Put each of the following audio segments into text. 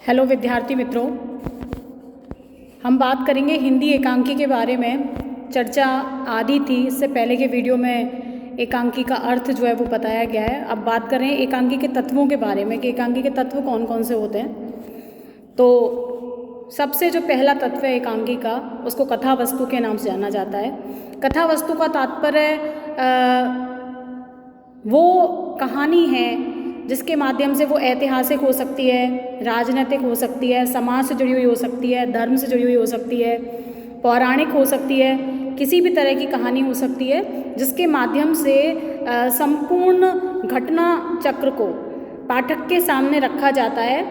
Hello विद्यार्थी मित्रों, हम बात करेंगे हिंदी एकांकी के बारे में। चर्चा आदि थी, इससे पहले के वीडियो में एकांकी का अर्थ जो है वो बताया गया है। अब बात करें एकांकी के तत्वों के बारे में कि एकांकी के तत्व कौन कौन से होते हैं। तो सबसे जो पहला तत्व है एकांकी का, उसको कथा वस्तु के नाम से जाना जाता है। कथा वस्तु का तात्पर्य वो कहानी है जिसके माध्यम से वो ऐतिहासिक हो सकती है, राजनीतिक हो सकती है, समाज से जुड़ी हुई हो सकती है, धर्म से जुड़ी हुई हो सकती है, पौराणिक हो सकती है, किसी भी तरह की कहानी हो सकती है जिसके माध्यम से संपूर्ण घटना चक्र को पाठक के सामने रखा जाता है।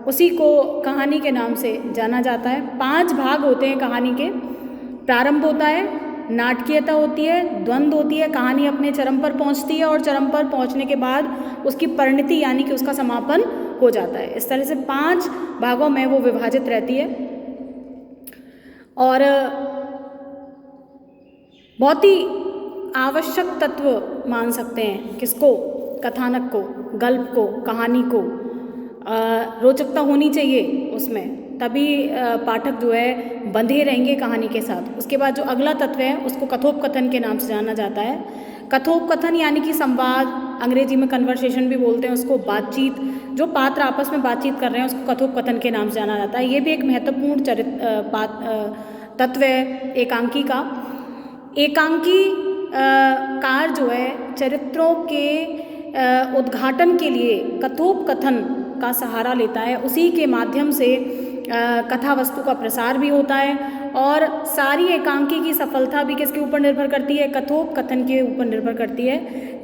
उसी को कहानी के नाम से जाना जाता है। 5 भाग होते हैं कहानी के। प्रारंभ होता है, नाटकीयता होती है, द्वंद्व होती है, कहानी अपने चरम पर पहुंचती है और चरम पर पहुंचने के बाद उसकी परिणति यानी कि उसका समापन हो जाता है। इस तरह से 5 भागों में वो विभाजित रहती है और बहुत ही आवश्यक तत्व मान सकते हैं किसको, कथानक को, गल्प को, कहानी को। रोचकता होनी चाहिए उसमें, तभी पाठक जो है बंधे रहेंगे कहानी के साथ। उसके बाद जो अगला तत्व है उसको कथोपकथन के नाम से जाना जाता है। कथोपकथन यानी कि संवाद, अंग्रेजी में कन्वर्सेशन भी बोलते हैं उसको, बातचीत, जो पात्र आपस में बातचीत कर रहे हैं उसको कथोपकथन के नाम से जाना जाता है। ये भी एक महत्वपूर्ण तत्व है एकांकी का। एकांकी कार जो है चरित्रों के उद्घाटन के लिए कथोपकथन का सहारा लेता है। उसी के माध्यम से कथा वस्तु का प्रसार भी होता है और सारी एकांकी की सफलता भी किसके ऊपर निर्भर करती है, कथोपकथन के ऊपर निर्भर करती है।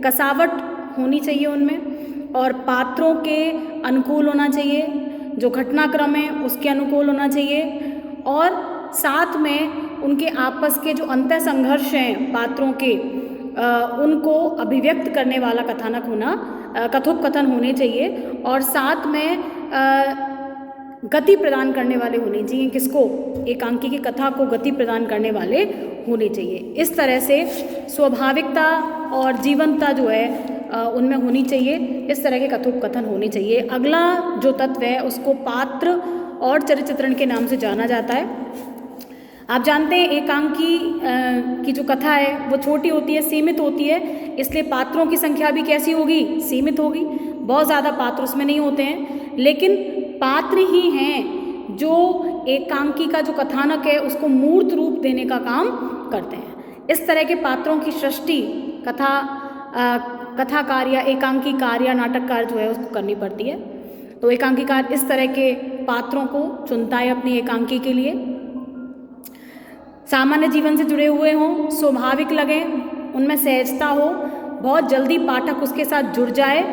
कसावट होनी चाहिए उनमें और पात्रों के अनुकूल होना चाहिए, जो घटनाक्रम है उसके अनुकूल होना चाहिए और साथ में उनके आपस के जो अंतः संघर्ष हैं पात्रों के, उनको अभिव्यक्त करने वाला कथानक होना, कथोपकथन होने चाहिए और साथ में गति प्रदान करने वाले होने चाहिए। किसको, एकांकी की कथा को गति प्रदान करने वाले होने चाहिए। इस तरह से स्वाभाविकता और जीवंतता जो है उनमें होनी चाहिए। इस तरह के कथोपकथन होने चाहिए। अगला जो तत्व है उसको पात्र और चरित्र चित्रण के नाम से जाना जाता है। आप जानते हैं एकांकी की जो कथा है वो छोटी होती है, सीमित होती है, इसलिए पात्रों की संख्या भी कैसी होगी, सीमित होगी। बहुत ज़्यादा पात्र उसमें नहीं होते हैं, लेकिन पात्र ही हैं जो एकांकी का जो कथानक है उसको मूर्त रूप देने का काम करते हैं। इस तरह के पात्रों की सृष्टि कथाकार या एकांकीकार या नाटककार जो है उसको करनी पड़ती है। तो एकांकीकार इस तरह के पात्रों को चुनता है अपनी एकांकी के लिए। सामान्य जीवन से जुड़े हुए हों, स्वाभाविक लगें, उनमें सहजता हो, बहुत जल्दी पाठक उसके साथ जुड़ जाए,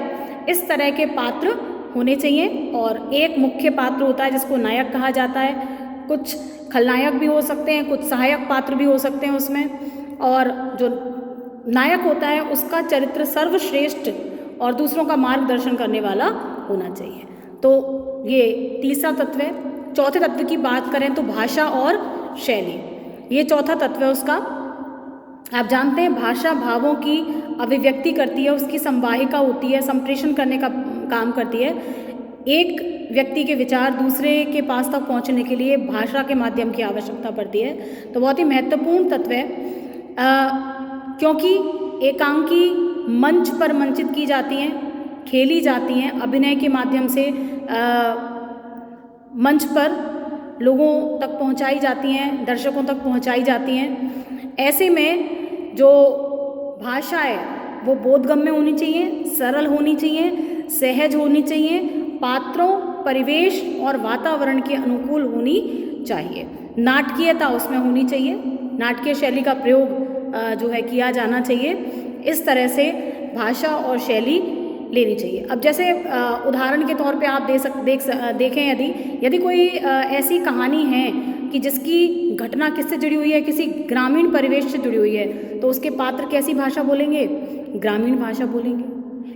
इस तरह के पात्र होने चाहिए। और एक मुख्य पात्र होता है जिसको नायक कहा जाता है। कुछ खलनायक भी हो सकते हैं, कुछ सहायक पात्र भी हो सकते हैं उसमें। और जो नायक होता है उसका चरित्र सर्वश्रेष्ठ और दूसरों का मार्गदर्शन करने वाला होना चाहिए। तो ये तीसरा तत्व है। चौथे तत्व की बात करें तो भाषा और शैली, ये चौथा तत्व है उसका। आप जानते हैं भाषा भावों की अभिव्यक्ति करती है, उसकी संवाहिका होती है, संप्रेषण करने का काम करती है। एक व्यक्ति के विचार दूसरे के पास तक पहुंचने के लिए भाषा के माध्यम की आवश्यकता पड़ती है। तो बहुत ही महत्वपूर्ण तत्व है क्योंकि एकांकी मंच पर मंचित की जाती हैं, खेली जाती हैं, अभिनय के माध्यम से मंच पर लोगों तक पहुंचाई जाती हैं, दर्शकों तक पहुंचाई जाती हैं। ऐसे में जो भाषा है वो बोधगम्य होनी चाहिए, सरल होनी चाहिए, सहज होनी चाहिए, पात्रों, परिवेश और वातावरण के अनुकूल होनी चाहिए। नाटकीयता उसमें होनी चाहिए, नाटकीय शैली का प्रयोग जो है किया जाना चाहिए। इस तरह से भाषा और शैली लेनी चाहिए। अब जैसे उदाहरण के तौर पे आप देखें यदि कोई ऐसी कहानी है कि जिसकी घटना किससे जुड़ी हुई है, किसी ग्रामीण परिवेश से जुड़ी हुई है, तो उसके पात्र कैसी भाषा बोलेंगे, ग्रामीण भाषा बोलेंगे।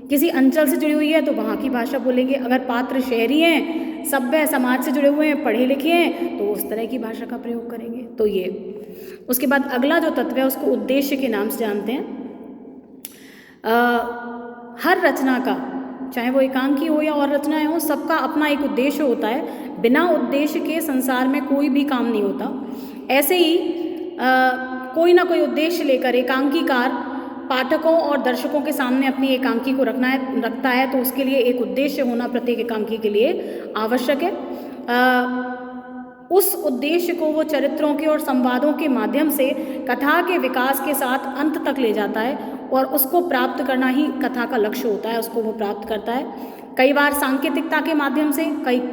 किसी अंचल से जुड़ी हुई है तो वहाँ की भाषा बोलेंगे। अगर पात्र शहरी हैं, सभ्य समाज से जुड़े हुए हैं, पढ़े लिखे हैं, तो उस तरह की भाषा का प्रयोग करेंगे। तो ये उसके बाद अगला जो तत्व है उसको उद्देश्य के नाम से जानते हैं। हर रचना का चाहे वो एकांकी हो या और रचनाएं हो, सबका अपना एक उद्देश्य होता है। बिना उद्देश्य के संसार में कोई भी काम नहीं होता। ऐसे ही कोई ना कोई उद्देश्य लेकर एकांकीकार पाठकों और दर्शकों के सामने अपनी एकांकी को रखता है, तो उसके लिए एक उद्देश्य होना प्रत्येक एकांकी के लिए आवश्यक है। उस उद्देश्य को वो चरित्रों के और संवादों के माध्यम से कथा के विकास के साथ अंत तक ले जाता है, और उसको प्राप्त करना ही कथा का लक्ष्य होता है, उसको वो प्राप्त करता है। कई बार सांकेतिकता के माध्यम से,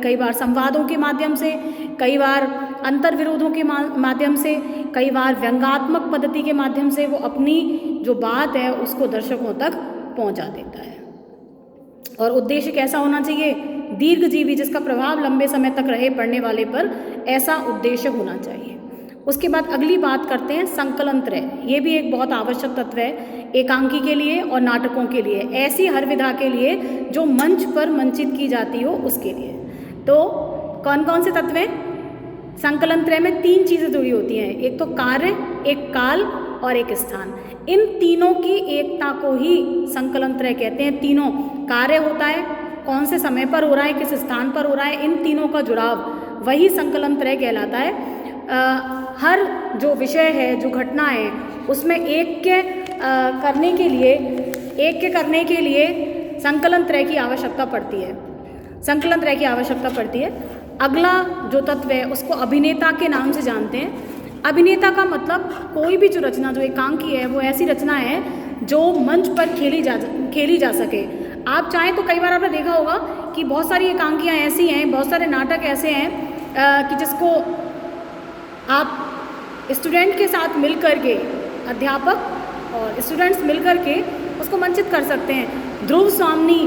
कई बार संवादों के माध्यम से, कई बार अंतर्विरोधों के माध्यम से, कई बार व्यंग्यात्मक पद्धति के माध्यम से वो अपनी जो बात है उसको दर्शकों तक पहुंचा देता है। और उद्देश्य कैसा होना चाहिए? दीर्घजीवी, जिसका प्रभाव लंबे समय तक रहे पढ़ने वाले पर, ऐसा उद्देश्य होना चाहिए। उसके बाद अगली बात करते हैं संकलन त्रय। ये भी एक बहुत आवश्यक तत्व है एकांकी के लिए और नाटकों के लिए, ऐसी हर विधा के लिए जो मंच पर मंचित की जाती हो उसके लिए। तो कौन कौन से तत्व हैं? संकलन त्रय में 3 चीज़ें जुड़ी होती हैं, एक तो कार्य, एक काल और एक स्थान। इन तीनों की एकता को ही संकलन त्रय कहते हैं। तीनों कार्य होता है, कौन से समय पर हो रहा है, किस स्थान पर हो रहा है, इन तीनों का जुड़ाव वही संकलन त्रय कहलाता है। हर जो विषय है, जो घटना है, उसमें एक के करने के लिए संकलन त्रय की आवश्यकता पड़ती है, संकलन त्रय की आवश्यकता पड़ती है। अगला जो तत्व है उसको अभिनेता के नाम से जानते हैं। अभिनेता का मतलब कोई भी जो रचना, जो एकांकी है, वो ऐसी रचना है जो मंच पर खेली जा सके। आप चाहें तो कई बार आपने देखा होगा कि बहुत सारी एकांकियाँ ऐसी हैं, बहुत सारे नाटक ऐसे हैं कि जिसको आप स्टूडेंट के साथ मिल कर के, अध्यापक और स्टूडेंट्स मिल कर के उसको मंचित कर सकते हैं। ध्रुव स्वामी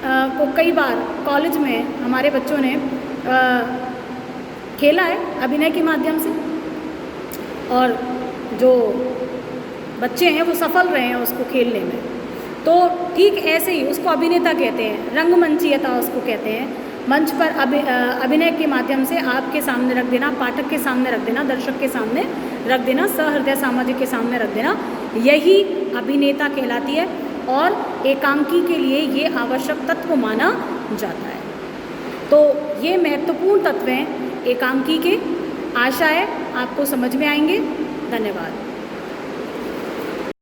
को कई बार कॉलेज में हमारे बच्चों ने खेला है अभिनय के माध्यम से, और जो बच्चे हैं वो सफल रहे हैं उसको खेलने में। तो ठीक ऐसे ही उसको अभिनेता कहते हैं, रंगमंचीयता उसको कहते हैं। मंच पर अभिनय के माध्यम से आपके सामने रख देना, पाठक के सामने रख देना, दर्शक के सामने रख देना, सहृदय सामाजिक के सामने रख देना, यही अभिनेता कहलाती है। और एकांकी के लिए ये आवश्यक तत्व माना जाता है। तो ये महत्वपूर्ण तत्व हैं एकांकी के। आशा है आपको समझ में आएंगे। धन्यवाद।